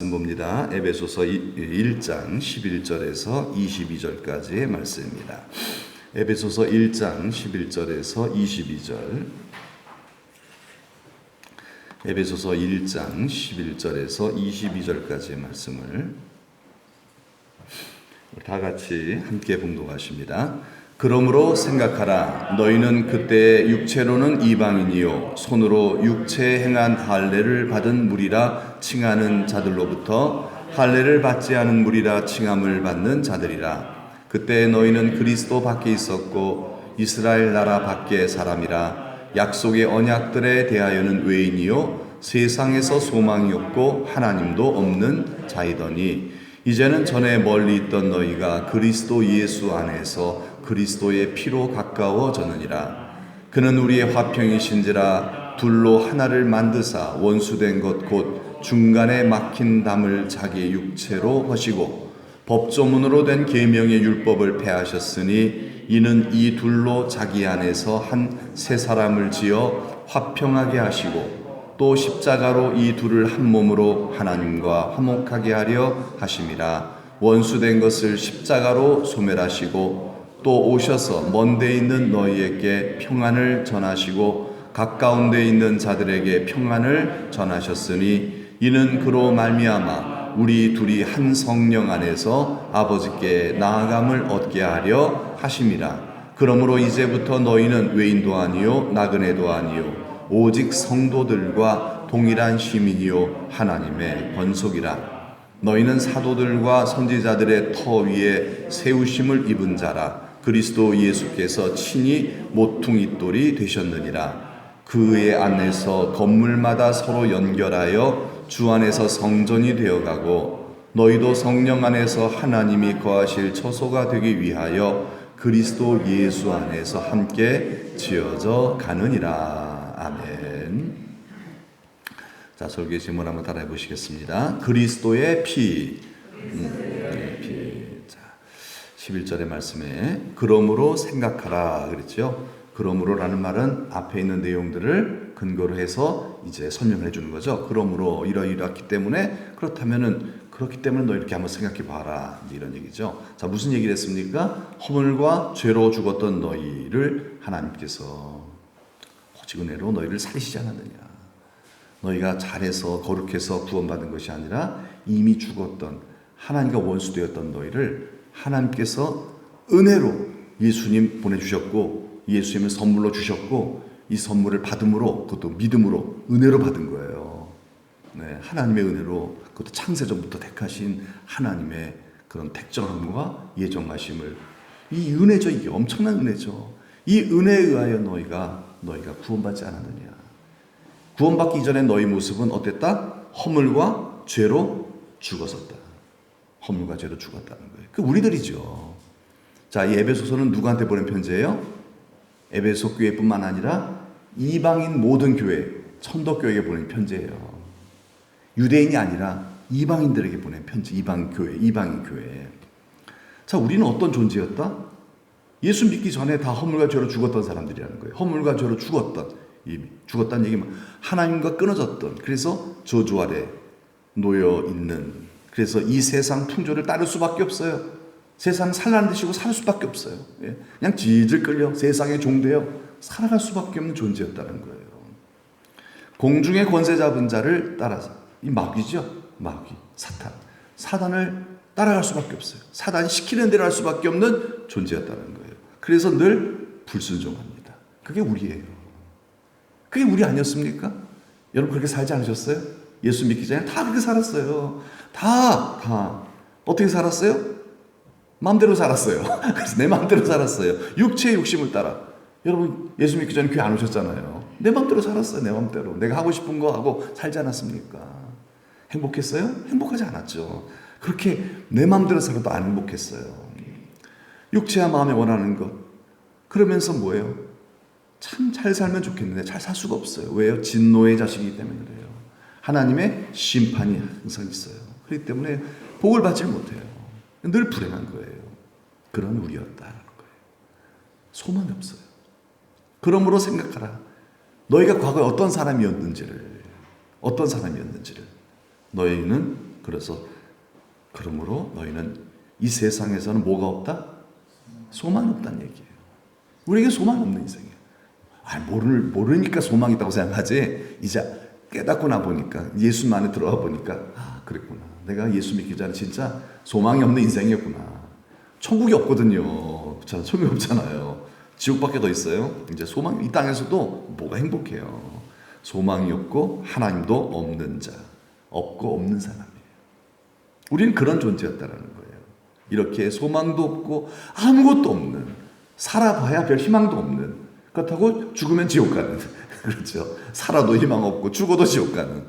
말씀 봅니다. 에베소서 1장 11절에서 22절까지의 말씀입니다. 에베소서 1장 11절에서 22절. 에베소서 1장 11절에서 22절까지의 말씀을 다 같이 함께 봉독하십니다. 그러므로 생각하라. 너희는 그때 육체로는 이방인이요 손으로 육체에 행한 할례를 받은 무리라 칭하는 자들로부터 할례를 받지 않은 무리라 칭함을 받는 자들이라. 그때 너희는 그리스도 밖에 있었고 이스라엘 나라 밖의 사람이라. 약속의 언약들에 대하여는 외인이요 세상에서 소망이 없고 하나님도 없는 자이더니 이제는 전에 멀리 있던 너희가 그리스도 예수 안에서 그리스도의 피로 가까워졌느니라. 그는 우리의 화평이신지라 둘로 하나를 만드사 원수된 것 곧 중간에 막힌 담을 자기 육체로 하시고 법조문으로 된 계명의 율법을 폐하셨으니 이는 이 둘로 자기 안에서 한 새 사람을 지어 화평하게 하시고 또 십자가로 이 둘을 한 몸으로 하나님과 화목하게 하려 하심이라. 원수된 것을 십자가로 소멸하시고 또 오셔서 먼 데 있는 너희에게 평안을 전하시고 가까운 데 있는 자들에게 평안을 전하셨으니 이는 그로 말미암아 우리 둘이 한 성령 안에서 아버지께 나아감을 얻게 하려 하심이라. 그러므로 이제부터 너희는 외인도 아니요 나그네도 아니요 오직 성도들과 동일한 시민이요 하나님의 권속이라. 너희는 사도들과 선지자들의 터 위에 세우심을 입은 자라. 그리스도 예수께서 친히 모퉁이돌이 되셨느니라. 그의 안에서 건물마다 서로 연결하여 주 안에서 성전이 되어가고 너희도 성령 안에서 하나님이 거하실 처소가 되기 위하여 그리스도 예수 안에서 함께 지어져 가느니라. 아멘. 자, 설교 질문 한번 따라해 보시겠습니다. 그리스도의 피. 자, 11절의 말씀에 그러므로 생각하라 그랬죠. 그러므로라는 말은 앞에 있는 내용들을 근거로 해서 이제 설명해 주는 거죠. 그러므로 이러이러했기 때문에 그렇기 때문에 너 이렇게 한번 생각해 봐라. 이런 얘기죠. 자, 무슨 얘기를 했습니까? 허물과 죄로 죽었던 너희를 하나님께서 오직 은혜로 너희를 살리시지 않았느냐. 너희가 잘해서 거룩해서 구원받은 것이 아니라 이미 죽었던 하나님과 원수되었던 너희를 하나님께서 은혜로 예수님 보내주셨고 예수님을 선물로 주셨고 이 선물을 받음으로 그것도 믿음으로 은혜로 받은 거예요. 네, 하나님의 은혜로 그것도 창세전부터 택하신 하나님의 그런 택정함과 예정하심을 이 은혜죠. 이게 엄청난 은혜죠. 이 은혜에 의하여 너희가 구원받지 않았느냐. 구원받기 이전에 너희 모습은 어땠다? 허물과 죄로 죽었었다. 허물과 죄로 죽었다는 거예요. 그 우리들이죠. 자, 이 에베소서는 누구한테 보낸 편지예요? 에베소 교회뿐만 아니라 이방인 모든 교회, 천덕교회에 보낸 편지예요. 유대인이 아니라 이방인들에게 보낸 편지, 이방인 교회. 자, 우리는 어떤 존재였다? 예수 믿기 전에 다 허물과 죄로 죽었던 사람들이라는 거예요. 허물과 죄로 죽었다는 얘기만 하나님과 끊어졌던, 그래서 저주 아래 놓여 있는, 그래서 이 세상 풍조를 따를 수밖에 없어요. 세상 살라는 듯이고 살 수밖에 없어요. 그냥 질질 끌려 세상에 종되어 살아갈 수밖에 없는 존재였다는 거예요. 공중의 권세 잡은 자를 따라서, 이 마귀죠. 마귀, 사단을 따라갈 수밖에 없어요. 사단이 시키는 대로 할 수밖에 없는 존재였다는 거예요. 그래서 늘 불순종합니다. 그게 우리예요. 그게 우리 아니었습니까? 여러분 그렇게 살지 않으셨어요? 예수 믿기 전에 다 그렇게 살았어요. 다 어떻게 살았어요? 마음대로 살았어요. 그래서 내 마음대로 살았어요. 육체의 욕심을 따라. 여러분 예수 믿기 전에 교회 안 오셨잖아요. 내 마음대로 살았어요. 내 마음대로. 내가 하고 싶은 거 하고 살지 않았습니까? 행복했어요? 행복하지 않았죠. 그렇게 내 마음대로 살아도 안 행복했어요. 육체와 마음에 원하는 것. 그러면서 뭐예요? 참 잘 살면 좋겠는데 잘 살 수가 없어요. 왜요? 진노의 자식이기 때문에 그래요. 하나님의 심판이 항상 있어요. 그렇기 때문에 복을 받지 못해요. 늘 불행한 거예요. 그런 우리였다는 거예요. 소망이 없어요. 그러므로 생각하라. 너희가 과거에 어떤 사람이었는지를 너희는 그래서 그러므로 너희는 이 세상에서는 뭐가 없다? 소망이 없다는 얘기예요. 우리에게 소망이 없는 인생이에요. 모르니까 소망이 있다고 생각하지, 이제 깨닫고 나 보니까, 예수 안에 들어와 보니까, 그랬구나. 내가 예수 믿기 전에 진짜 소망이 없는 인생이었구나. 천국이 없거든요. 천국이 없잖아요. 지옥밖에 더 있어요. 이제 소망, 이 땅에서도 뭐가 행복해요. 소망이 없고 하나님도 없는 자, 없고 없는 사람이에요. 우리는 그런 존재였다라는 거예요. 이렇게 소망도 없고 아무것도 없는, 살아봐야 별 희망도 없는, 그렇다고 죽으면 지옥 가는 그렇죠. 살아도 희망 없고 죽어도 지옥 가는,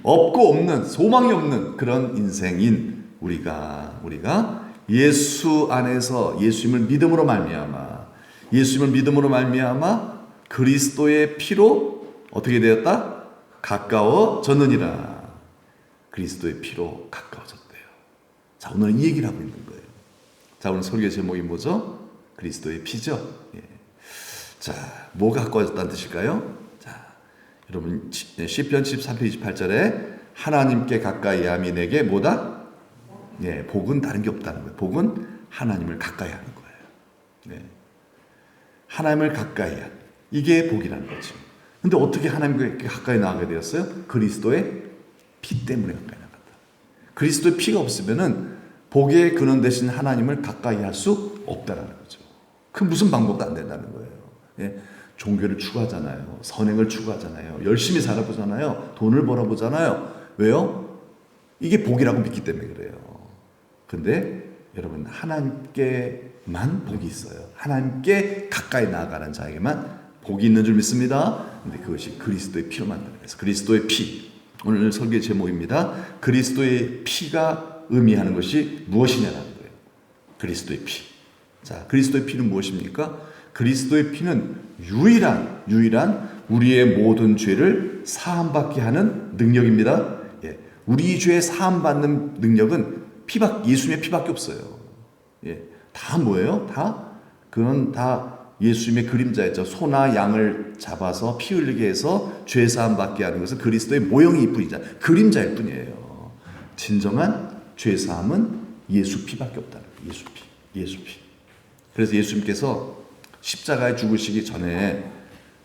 없고 없는, 소망이 없는 그런 인생인 우리가 예수 안에서 예수님을 믿음으로 말미암아 그리스도의 피로 어떻게 되었다? 가까워졌느니라. 그리스도의 피로 가까워졌대요. 자, 오늘은 이 얘기를 하고 있는 거예요. 자, 오늘 설교 제목이 뭐죠? 그리스도의 피죠. 예. 자, 뭐가 가까워졌다는 뜻일까요? 자, 여러분 시편 13편 28절에 하나님께 가까이 함이 내게 뭐다? 예, 복은 다른 게 없다는 거예요. 복은 하나님을 가까이 하는 거예요. 네. 하나님을 가까이 하는, 이게 복이라는 거죠. 근데 어떻게 하나님께 가까이 나가게 되었어요? 그리스도의 피 때문에 가까이 나갔다. 그리스도의 피가 없으면은 복의 근원 되신 하나님을 가까이 할 수 없다라는 거죠. 그 무슨 방법도 안 된다는 거예요. 예. 종교를 추구하잖아요. 선행을 추구하잖아요. 열심히 살아보잖아요. 돈을 벌어보잖아요. 왜요? 이게 복이라고 믿기 때문에 그래요. 근데 여러분, 하나님께만 복이 있어요. 하나님께 가까이 나아가는 자에게만 복이 있는 줄 믿습니다. 근데 그것이 그리스도의 피로 만들어서, 그리스도의 피, 오늘 설교의 제목입니다. 그리스도의 피가 의미하는 것이 무엇이냐라는 거예요. 그리스도의 피. 자, 그리스도의 피는 무엇입니까? 그리스도의 피는 유일한 우리의 모든 죄를 사함받게 하는 능력입니다. 예, 우리 죄 사함받는 능력은 예수님의 피밖에 없어요. 예, 다 뭐예요? 그건 다 예수님의 그림자였죠. 소나 양을 잡아서 피 흘리게 해서 죄 사함 받게 하는 것은 그리스도의 모형일 뿐이죠. 그림자일 뿐이에요. 진정한 죄 사함은 예수 피밖에 없다는 거예요. 예수 피. 그래서 예수님께서 십자가에 죽으시기 전에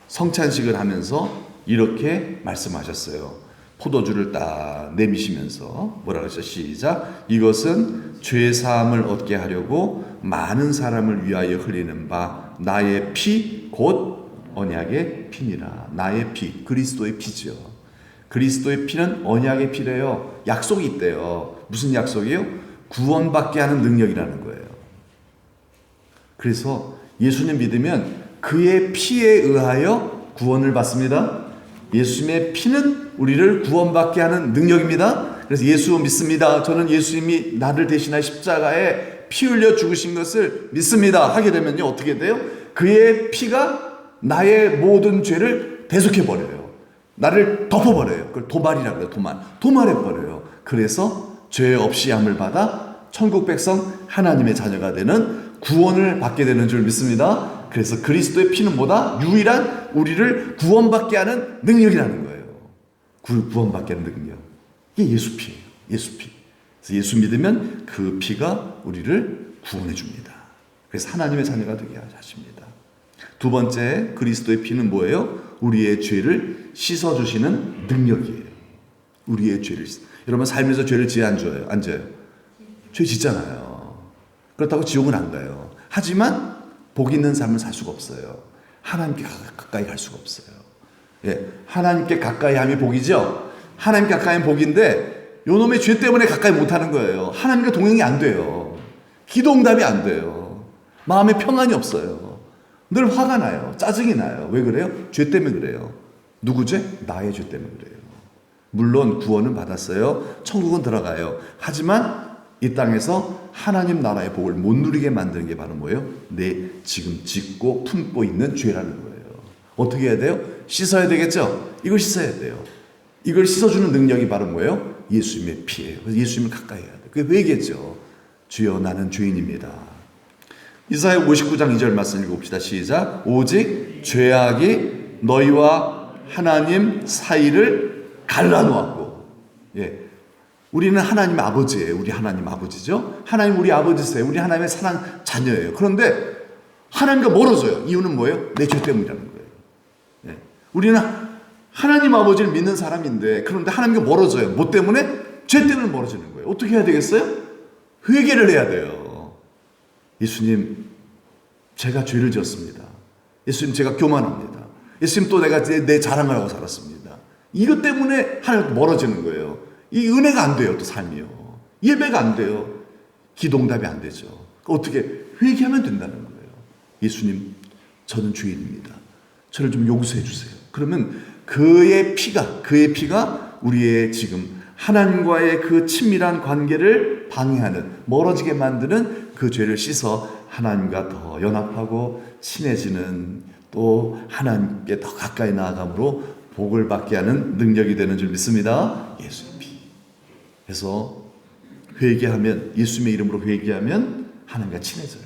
성찬식을 하면서 이렇게 말씀하셨어요. 포도주를 딱 내미시면서 뭐라고 하셨어요? 시작. 이것은 죄 사함을 얻게 하려고 많은 사람을 위하여 흘리는 바 나의 피 곧 언약의 피니라. 나의 피, 그리스도의 피죠. 그리스도의 피는 언약의 피래요. 약속이 있대요. 무슨 약속이에요? 구원받게 하는 능력이라는 거예요. 그래서 예수님 믿으면 그의 피에 의하여 구원을 받습니다. 예수님의 피는 우리를 구원받게 하는 능력입니다. 그래서 예수 믿습니다. 저는 예수님이 나를 대신하여 십자가에 피 흘려 죽으신 것을 믿습니다. 하게 되면요, 어떻게 돼요? 그의 피가 나의 모든 죄를 대속해버려요. 나를 덮어버려요. 그걸 도말이라고 해요. 도말해버려요. 그래서 죄 없이 함을 받아 천국 백성 하나님의 자녀가 되는 구원을 받게 되는 줄 믿습니다. 그래서 그리스도의 피는 뭐다? 유일한 우리를 구원받게 하는 능력이라는 거예요. 구원받게 하는 능력. 이게 예수 피예요. 예수 피. 그래서 예수 믿으면 그 피가 우리를 구원해 줍니다. 그래서 하나님의 자녀가 되게 하십니다. 두 번째, 그리스도의 피는 뭐예요? 우리의 죄를 씻어주시는 능력이에요. 우리의 죄를. 여러분, 삶에서 죄를 지어요, 안 지어요? 죄 짓잖아요. 그렇다고 지옥은 안 가요. 하지만 복 있는 삶을 살 수가 없어요. 하나님께 가까이 갈 수가 없어요. 예, 하나님께 가까이 함이 복이죠. 하나님께 가까이 하면 복인데 요놈의 죄 때문에 가까이 못하는 거예요. 하나님과 동행이 안 돼요. 기도 응답이 안 돼요. 마음에 평안이 없어요. 늘 화가 나요. 짜증이 나요. 왜 그래요? 죄 때문에 그래요. 누구 죄? 나의 죄 때문에 그래요. 물론 구원은 받았어요. 천국은 들어가요. 하지만 이 땅에서 하나님 나라의 복을 못 누리게 만드는 게 바로 뭐예요? 내 지금 짓고 품고 있는 죄라는 거예요. 어떻게 해야 돼요? 씻어야 되겠죠? 이걸 씻어야 돼요. 이걸 씻어주는 능력이 바로 뭐예요? 예수님의 피예요. 그래서 예수님을 가까이 해야 돼요. 그게 왜 얘기했죠? 주여 나는 죄인입니다. 이사야 59장 2절 말씀 읽어봅시다. 시작. 오직 죄악이 너희와 하나님 사이를 갈라놓았고, 예, 우리는 하나님 아버지예요. 우리 하나님 아버지죠. 하나님 우리 아버지세요. 우리 하나님의 사랑 자녀예요. 그런데 하나님과 멀어져요. 이유는 뭐예요? 내 죄 때문이라는 거예요. 네. 우리는 하나님 아버지를 믿는 사람인데 그런데 하나님과 멀어져요. 뭐 때문에? 죄 때문에 멀어지는 거예요. 어떻게 해야 되겠어요? 회개를 해야 돼요. 예수님, 제가 죄를 지었습니다. 예수님, 제가 교만합니다. 예수님, 또 내가 내 자랑을 하고 살았습니다. 이것 때문에 하나님과 멀어지는 거예요. 이 은혜가 안 돼요. 또 삶이요. 예배가 안 돼요. 기도응답이 안 되죠. 어떻게? 회개하면 된다는 거예요. 예수님, 저는 죄인입니다. 저를 좀 용서해 주세요. 그러면 그의 피가 우리의 지금 하나님과의 그 친밀한 관계를 방해하는, 멀어지게 만드는 그 죄를 씻어 하나님과 더 연합하고 친해지는, 또 하나님께 더 가까이 나아감으로 복을 받게 하는 능력이 되는 줄 믿습니다. 예수의 피. 그래서 회개하면, 예수님의 이름으로 회개하면 하나님과 친해져요.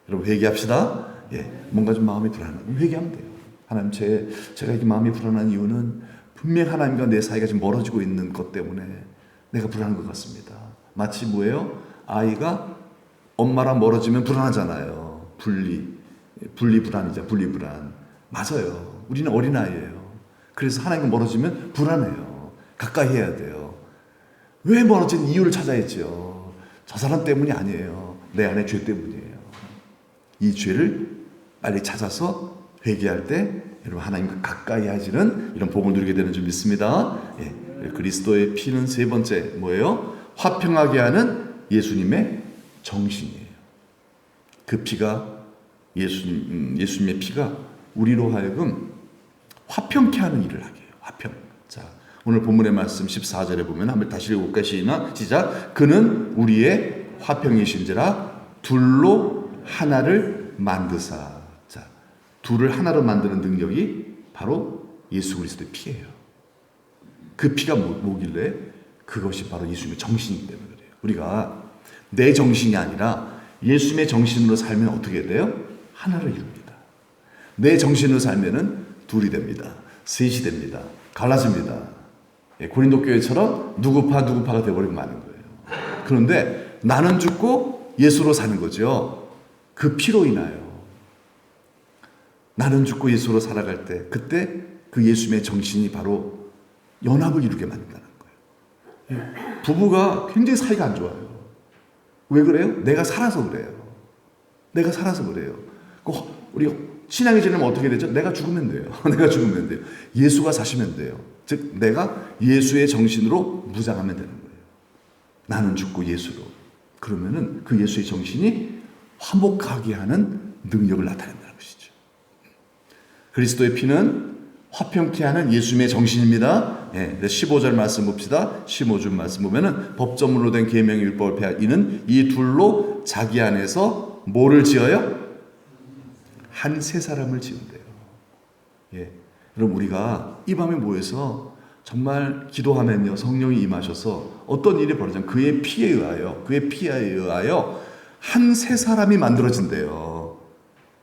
여러분 회개합시다. 예, 뭔가 좀 마음이 불안하면 회개하면 돼요. 하나님, 제가 이렇게 마음이 불안한 이유는 분명 하나님과 내 사이가 지금 멀어지고 있는 것 때문에 내가 불안한 것 같습니다. 마치 뭐예요? 아이가 엄마랑 멀어지면 불안하잖아요. 분리불안이죠. 분리불안. 맞아요. 우리는 어린아이예요. 그래서 하나님과 멀어지면 불안해요. 가까이 해야 돼요. 왜 멀어진 이유를 찾아야죠. 저 사람 때문이 아니에요. 내 안에 죄 때문이에요. 이 죄를 빨리 찾아서 회개할 때 여러분 하나님과 가까이 하시는 이런 복을 누리게 되는 줄 믿습니다. 예, 그리스도의 피는 세 번째 뭐예요? 화평하게 하는 예수님의 정신이에요. 그 피가 예수님의 피가 우리로 하여금 화평케 하는 일을 하게 해요. 화평. 자, 오늘 본문의 말씀 14절에 보면 한번 다시 읽어볼까요? 시작. 그는 우리의 화평이신지라 둘로 하나를 만드사. 자, 둘을 하나로 만드는 능력이 바로 예수 그리스도의 피예요. 그 피가 뭐길래? 그것이 바로 예수님의 정신이기 때문에 그래요. 우리가 내 정신이 아니라 예수님의 정신으로 살면 어떻게 돼요? 하나를 이룹니다. 내 정신으로 살면은 둘이 됩니다. 셋이 됩니다. 갈라집니다. 고린도 교회처럼 누구파가 되어버리면 많은 거예요. 그런데 나는 죽고 예수로 사는 거죠. 그 피로 인하여 나는 죽고 예수로 살아갈 때 그때 그 예수님의 정신이 바로 연합을 이루게 만든다는 거예요. 부부가 굉장히 사이가 안 좋아요. 왜 그래요? 내가 살아서 그래요. 우리가 신앙이 지나면 어떻게 되죠? 내가 죽으면 돼요. 내가 죽으면 돼요. 예수가 사시면 돼요. 즉 내가 예수의 정신으로 무장하면 되는 거예요. 나는 죽고 예수로. 그러면은 그 예수의 정신이 화목하게 하는 능력을 나타낸다는 것이죠. 그리스도의 피는 화평케 하는 예수님의 정신입니다. 15절 말씀 봅시다. 15절 말씀 보면은 법조문으로 된 계명의 율법을 폐하 이는 이 둘로 자기 안에서 뭐를 지어요? 한 세 사람을 지은대요. 여러분 우리가 이 밤에 모여서 정말 기도하면요 성령이 임하셔서 어떤 일이 벌어지면 그의 피에 의하여 한 세 사람이 만들어진대요.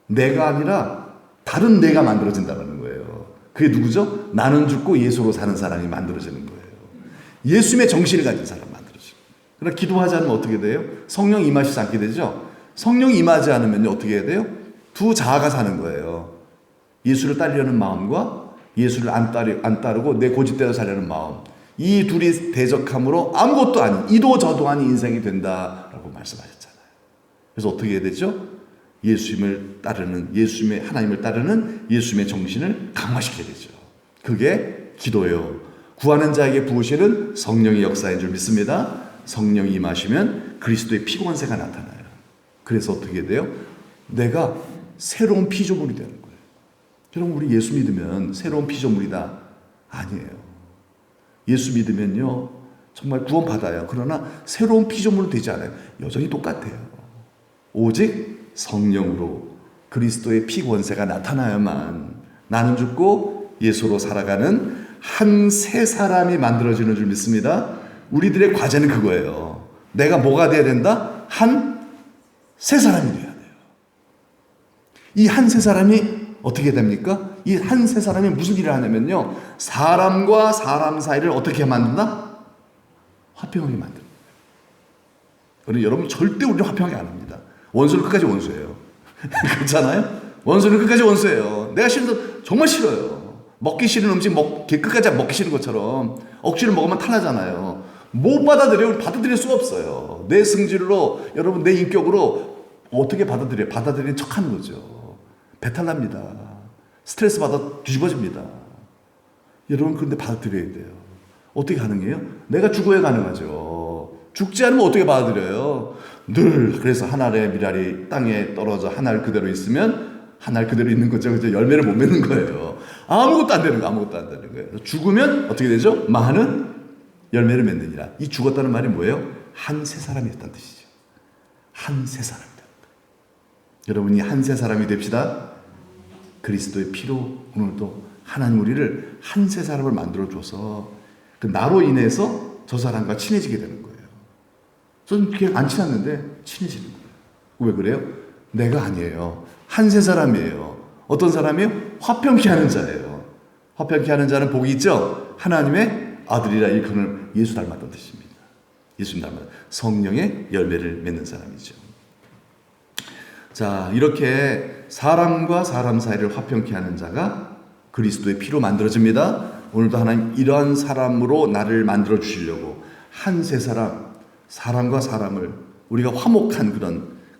내가 아니라 다른 내가 만들어진다는 거예요. 그게 누구죠? 나는 죽고 예수로 사는 사람이 만들어지는 거예요. 예수님의 정신을 가진 사람 만들어지는 거예요. 그러나 기도하지 않으면 어떻게 돼요? 성령 임하시지 않게 되죠. 성령 임하지 않으면 어떻게 해야 돼요? 두 자아가 사는 거예요. 예수를 따르려는 마음과 예수를 안 따르고 내 고집대로 살려는 마음. 이 둘이 대적함으로 아무것도 아닌 이도 저도 아닌 인생이 된다라고 말씀하셨잖아요. 그래서 어떻게 해야 되죠? 하나님을 따르는 예수님의 정신을 강화시켜야 되죠. 그게 기도예요. 구하는 자에게 부으시는 성령의 역사인 줄 믿습니다. 성령이 임하시면 그리스도의 피권세가 나타나요. 그래서 어떻게 돼요? 내가 새로운 피조물이 되는 거예요. 여러분 우리 예수 믿으면 새로운 피조물이다? 아니에요. 예수 믿으면요 정말 구원 받아요. 그러나 새로운 피조물은 되지 않아요. 여전히 똑같아요. 오직 성령으로 그리스도의 피 권세가 나타나야만 나는 죽고 예수로 살아가는 한 세 사람이 만들어지는 줄 믿습니다. 우리들의 과제는 그거예요. 내가 뭐가 돼야 된다? 한 세 사람이 돼야 돼요. 이 한 세 사람이 어떻게 됩니까? 이 한 세 사람이 무슨 일을 하냐면요 사람과 사람 사이를 어떻게 만든다? 화평하게 만듭니다. 그러니 여러분 절대 우리를 화평하게 안 합니다. 원수는 끝까지 원수예요. 그렇잖아요? 원수는 끝까지 원수예요. 내가 싫어서 정말 싫어요. 먹기 싫은 음식 끝까지 먹기 싫은 것처럼 억지로 먹으면 탈나잖아요. 못 받아들여요. 받아들일 수가 없어요. 내 승질로, 여러분 내 인격으로 어떻게 받아들여요? 받아들이는 척하는 거죠. 배탈납니다. 스트레스 받아 뒤집어집니다. 여러분 그런데 받아들여야 돼요. 어떻게 가능해요? 내가 죽어야 가능하죠. 죽지 않으면 어떻게 받아들여요? 늘 그래서 한 알의 밀알이 땅에 떨어져 한 알 그대로 있으면 한 알 그대로 있는 거죠. 그죠? 열매를 못 맺는 거예요. 아무것도 안 되는 거예요. 아무것도 안 되는 거예요. 죽으면 어떻게 되죠? 많은 열매를 맺느니라. 이 죽었다는 말이 뭐예요? 한 새 사람이 됐다는 뜻이죠. 한 새 사람이 됐다. 여러분이 한 새 사람이 됩시다. 그리스도의 피로 오늘도 하나님 우리를 한 새 사람을 만들어줘서 그 나로 인해서 저 사람과 친해지게 되는 거예요. 저는 그렇게 안 친했는데 친해지는 거예요. 왜 그래요? 내가 아니에요. 한 새 사람이에요. 어떤 사람이요? 화평케 하는 자예요. 화평케 하는 자는 복이 있죠? 하나님의 아들이라 일컬은 예수 닮았다는 뜻입니다. 예수님 닮았다. 성령의 열매를 맺는 사람이죠. 자, 이렇게 사람과 사람 사이를 화평케 하는 자가 그리스도의 피로 만들어집니다. 오늘도 하나님 이러한 사람으로 나를 만들어 주시려고 한 세 사람, 사람과 사람을 우리가 화목한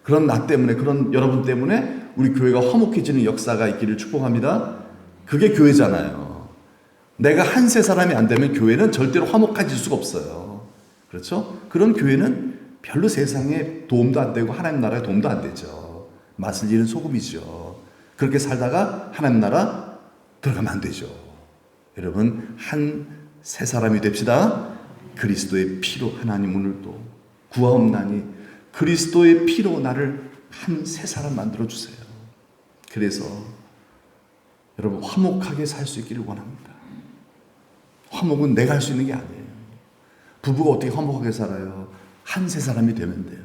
그런 나 때문에, 그런 여러분 때문에 우리 교회가 화목해지는 역사가 있기를 축복합니다. 그게 교회잖아요. 내가 한 세 사람이 안 되면 교회는 절대로 화목해질 수가 없어요. 그렇죠? 그런 교회는 별로 세상에 도움도 안 되고 하나님 나라에 도움도 안 되죠. 맛을 잃은 소금이죠. 그렇게 살다가 하나님 나라 들어가면 안 되죠. 여러분 한 세 사람이 됩시다. 그리스도의 피로 하나님 오늘도 구하옵나니 그리스도의 피로 나를 한 세 사람 만들어 주세요. 그래서 여러분 화목하게 살 수 있기를 원합니다. 화목은 내가 할 수 있는 게 아니에요. 부부가 어떻게 화목하게 살아요? 한 세 사람이 되면 돼요.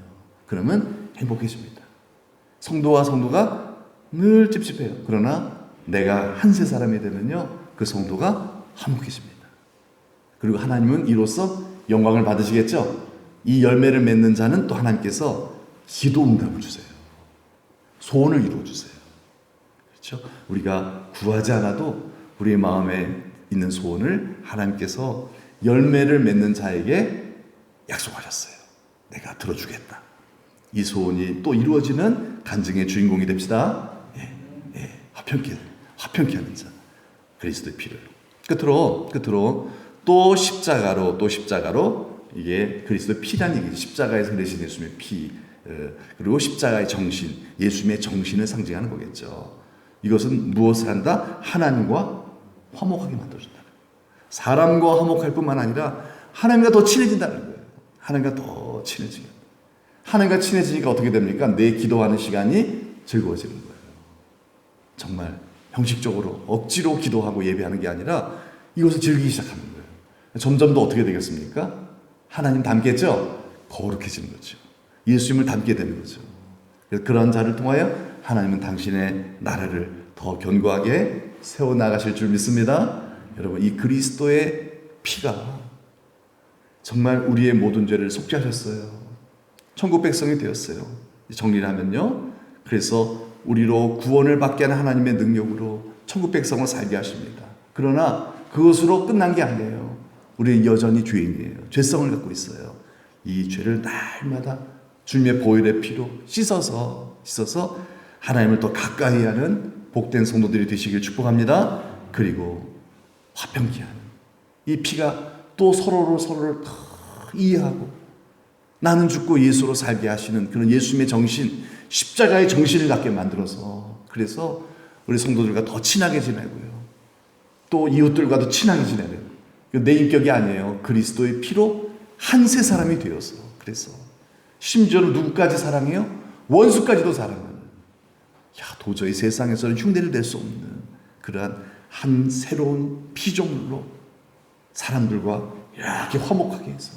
그러면 행복해집니다. 성도와 성도가 늘 찝찝해요. 그러나 내가 한 세 사람이 되면요, 그 성도가 화목해집니다. 그리고 하나님은 이로써 영광을 받으시겠죠? 이 열매를 맺는 자는 또 하나님께서 기도 응답을 주세요. 소원을 이루어 주세요. 그렇죠? 우리가 구하지 않아도 우리의 마음에 있는 소원을 하나님께서 열매를 맺는 자에게 약속하셨어요. 내가 들어주겠다. 이 소원이 또 이루어지는 간증의 주인공이 됩시다. 화평케 하는 자. 그리스도의 피를. 끝으로 또 십자가로 이게 그리스도의 피라는 얘기죠. 십자가에서 흘리신 예수님의 피, 그리고 십자가의 정신, 예수님의 정신을 상징하는 거겠죠. 이것은 무엇을 한다? 하나님과 화목하게 만들어준다. 사람과 화목할 뿐만 아니라 하나님과 더 친해진다는 거예요. 하나님과 더 친해지게. 하나님과 친해지니까 어떻게 됩니까? 내 기도하는 시간이 즐거워지는 거예요. 정말 형식적으로 억지로 기도하고 예배하는 게 아니라 이것을 즐기기 시작하는 거예요. 점점 더 어떻게 되겠습니까? 하나님 닮겠죠? 거룩해지는 거죠. 예수님을 닮게 되는 거죠. 그런 자를 통하여 하나님은 당신의 나라를 더 견고하게 세워나가실 줄 믿습니다. 여러분 이 그리스도의 피가 정말 우리의 모든 죄를 속죄하셨어요. 천국 백성이 되었어요. 정리를 하면요. 그래서 우리로 구원을 받게 하는 하나님의 능력으로 천국 백성을 살게 하십니다. 그러나 그것으로 끝난 게 아니에요. 우리는 여전히 죄인이에요. 죄성을 갖고 있어요. 이 죄를 날마다 주님의 보혈의 피로 씻어서 하나님을 더 가까이 하는 복된 성도들이 되시길 축복합니다. 그리고 화평케 하는 이 피가 또 서로를 더 이해하고 나는 죽고 예수로 살게 하시는 그런 예수님의 정신, 십자가의 정신을 갖게 만들어서 그래서 우리 성도들과 더 친하게 지내고요. 또 이웃들과도 친하게 지내는 내 인격이 아니에요. 그리스도의 피로 한 세 사람이 되어서 그래서 심지어는 누구까지 사랑해요? 원수까지도 사랑하는 도저히 세상에서는 흉내를 낼 수 없는 그러한 한 새로운 피조물로 사람들과 이렇게 화목하게 해서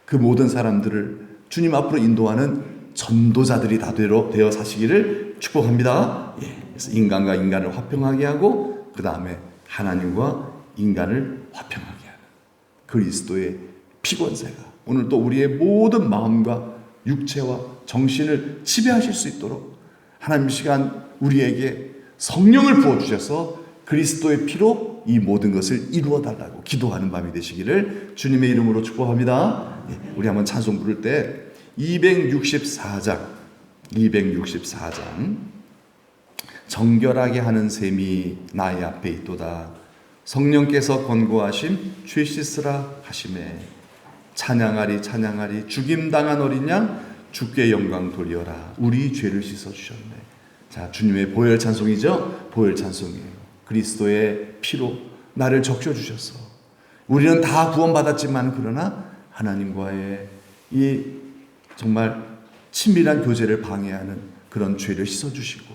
그 모든 사람들을 주님 앞으로 인도하는 전도자들이 다 되어 사시기를 축복합니다. 그래서 인간과 인간을 화평하게 하고 그 다음에 하나님과 인간을 화평하게 하는 그리스도의 피권세가 오늘 또 우리의 모든 마음과 육체와 정신을 지배하실 수 있도록 하나님 시간 우리에게 성령을 부어주셔서 그리스도의 피로 이 모든 것을 이루어달라고 기도하는 밤이 되시기를 주님의 이름으로 축복합니다. 우리 한번 찬송 부를 때 264장 정결하게 하는 셈이 나의 앞에 있도다. 성령께서 권고하심 죄 씻으라 하심에 찬양하리 죽임당한 어린 양 주께 영광 돌려라. 우리 죄를 씻어주셨네. 자, 주님의 보혈 찬송이죠. 보혈 찬송이에요. 그리스도의 피로 나를 적셔주셔서 우리는 다 구원받았지만 그러나 하나님과의 이 정말 친밀한 교제를 방해하는 그런 죄를 씻어주시고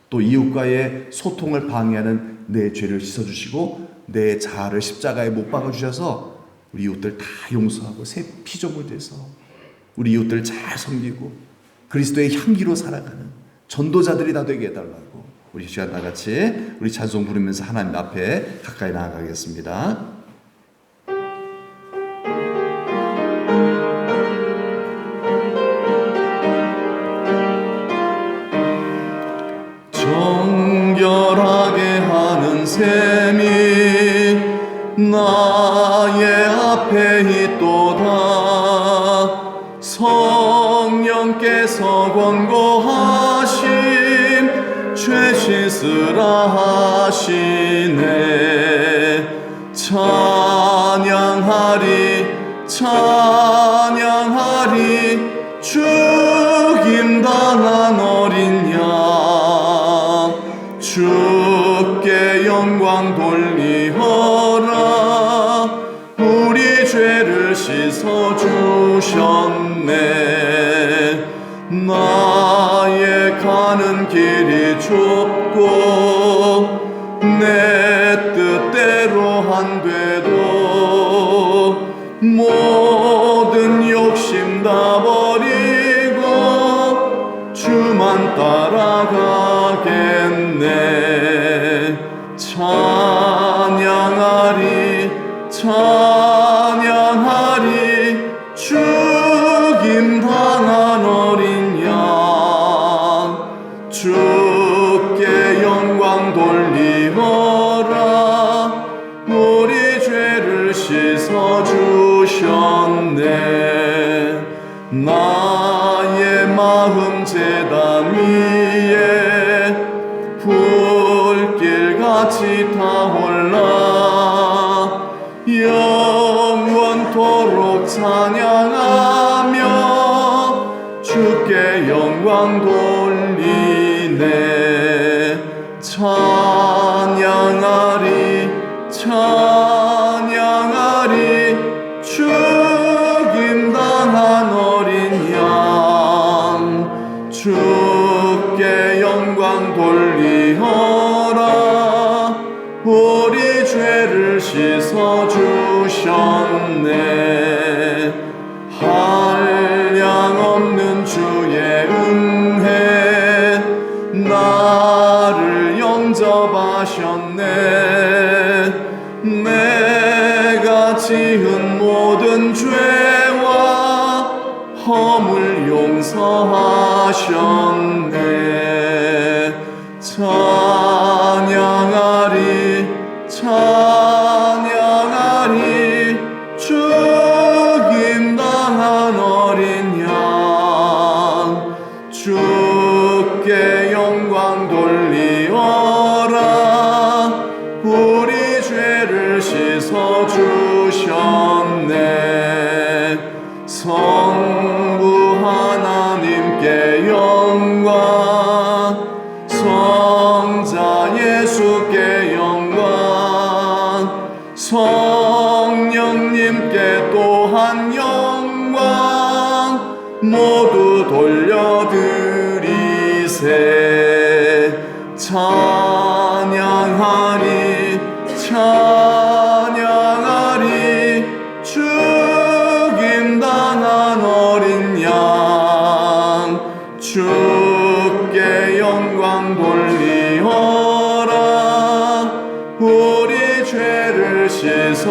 또 이웃과의 소통을 방해하는 내 죄를 씻어주시고 내 자아를 십자가에 못 박아주셔서 우리 이웃들 다 용서하고 새 피조물 돼서 우리 이웃들 잘 섬기고 그리스도의 향기로 살아가는 전도자들이 다 되게 해달라고 우리 시간 다 같이 우리 찬송 부르면서 하나님 앞에 가까이 나아가겠습니다. 정결하게 하는 셈이 나의 앞에 있도다. 성령께서 권고하심 죄 씻으라 하시네. 찬양하리 죽임당한 어린 양 주께 영광 돌리어라. 우리 죄를 씻어주셨네. 나의 가는 길이 좁고 내 뜻대로 안 돼도 모든 욕심 다 버리고 주만 따라가겠네. 찬양하리 죽임당한 어린 양 주께 영광 돌리어라. 우리 죄를 씻어주셨네. 나의 마음 제단 위에 불길같이 타올라 영원토록 찬양하며 주께 영광 돌리네. 찬양하리 죽임당한 어린 양 주께 영광 돌리어라. 우리 죄를 씻어주셨네. 한량없는 주의 은혜 나를 영접하셨네. 내가 지은 모든 죄와 허물 용서하셨네. 찬양하리 죽임당한 어린 양 주께 영광 돌리어라. 우리 죄를 씻어주셨네. 성부 하나님께 영광 성자 예수께 영광 성령님께 또한 영광 모두 돌려드리세. 찬양하리 죽임당한 어린 양 주께 영광 돌리어라. 우리 죄를 씻어주셨네.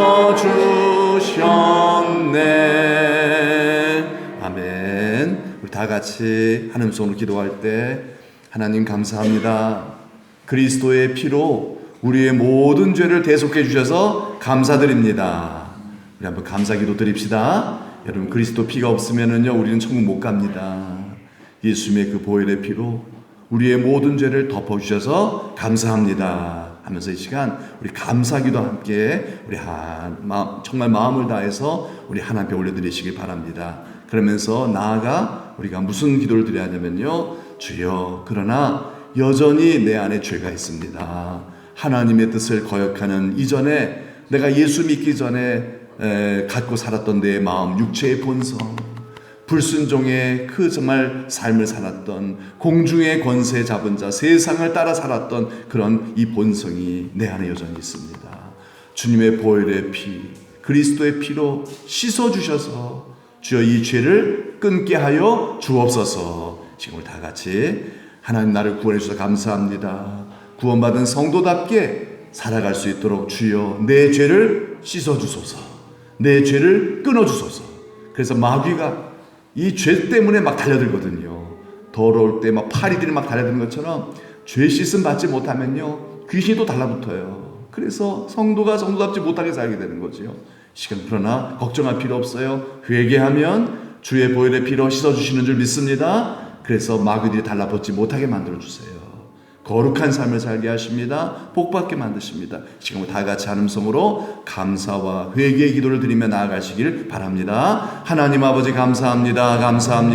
아멘. 우리 다 같이 하나님 손으로 기도할 때 하나님 감사합니다. 그리스도의 피로 우리의 모든 죄를 대속해 주셔서 감사드립니다. 우리 한번 감사 기도 드립시다. 여러분 그리스도 피가 없으면은요 우리는 천국 못 갑니다. 예수님의 그 보혈의 피로 우리의 모든 죄를 덮어주셔서 감사합니다 하면서 이 시간 우리 감사기도 함께 우리 정말 마음을 다해서 우리 하나님께 올려드리시길 바랍니다. 그러면서 나아가 우리가 무슨 기도를 드려야 하냐면요, 주여 그러나 여전히 내 안에 죄가 있습니다. 하나님의 뜻을 거역하는 이전에 내가 예수 믿기 전에 갖고 살았던 내 마음, 육체의 본성, 불순종의 그 정말 삶을 살았던 공중의 권세 잡은 자, 세상을 따라 살았던 그런 이 본성이 내 안에 여전히 있습니다. 주님의 보혈의 피, 그리스도의 피로 씻어주셔서 주여 이 죄를 끊게 하여 주옵소서. 지금 다 같이 하나님 나를 구원해 주셔서 감사합니다. 구원받은 성도답게 살아갈 수 있도록 주여 내 죄를 씻어주소서, 내 죄를 끊어주소서. 그래서 마귀가 이 죄 때문에 막 달려들거든요. 더러울 때 막 파리들이 막 달려드는 것처럼 죄 씻음 받지 못하면요 귀신이 또 달라붙어요. 그래서 성도가 성도답지 못하게 살게 되는 거죠. 시간 그러나 걱정할 필요 없어요. 회개하면 주의 보혈의 피로 씻어주시는 줄 믿습니다. 그래서 마귀들이 달라붙지 못하게 만들어주세요. 거룩한 삶을 살게 하십니다. 복받게 만드십니다. 지금 다 같이 한음성으로 감사와 회개의 기도를 드리며 나아가시길 바랍니다. 하나님 아버지 감사합니다. 감사합니다.